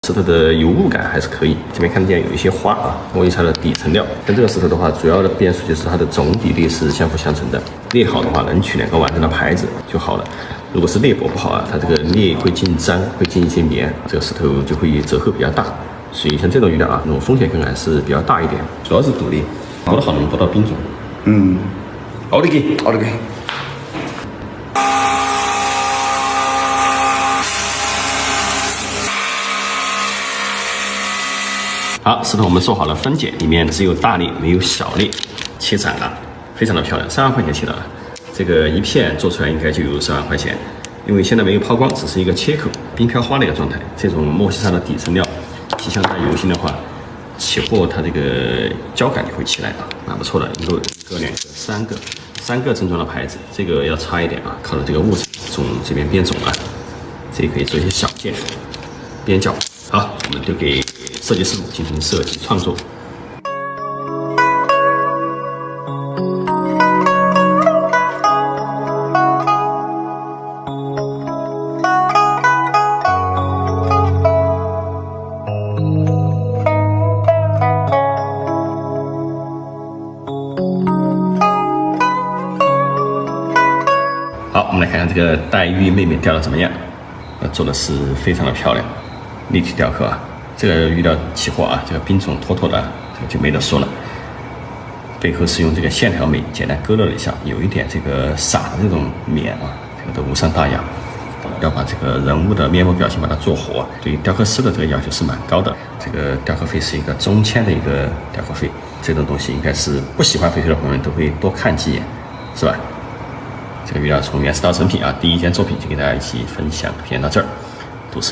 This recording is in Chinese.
石头的油雾感还是可以，这边看见有一些花啊，摸一下它的底层料。但这个石头的话，主要的变数就是它的总底裂是相辅相成的，裂好的话能取2个完整的牌子就好了。如果是裂薄不好啊，它这个裂会进粘，会进一些棉，这个石头就会折扣比较大。所以像这种鱼料啊，那种风险可能还是比较大一点，主要是独立，磨得好能磨到冰种。奥利给，奥利给。好，石头我们做好了分解，里面只有大裂没有小裂，切斩了，非常的漂亮，3万块钱切到了。这个一片做出来应该就有3万块钱，因为现在没有抛光，只是一个切口，冰飘花的一个状态。这种墨西沙的底层料，皮相带油性的话，起货它这个胶感就会起来啊，蛮不错的，一个、2个、3个正装的牌子，这个要差一点啊，靠着这个物质从这边编种了，这可以做一些小件边角。好，我们丢给设计师傅进行设计创作。好，我们来看看这个黛玉妹妹雕的怎么样？做的是非常的漂亮，立体雕刻啊。这个鱼料起货啊，这个冰种妥妥的，这个就没得说了。背后是用这个线条美简单勾勒了一下，有一点这个撒的这种棉啊，这个都无伤大雅。要把这个人物的面部表情把它做活，对于雕刻师的这个要求是蛮高的。这个雕刻费是一个中签的一个雕刻费，这种东西应该是不喜欢翡翠的朋友们都会多看几眼，是吧？这个鱼料从原始到成品啊，第一件作品就给大家一起分享，先到这儿，都是。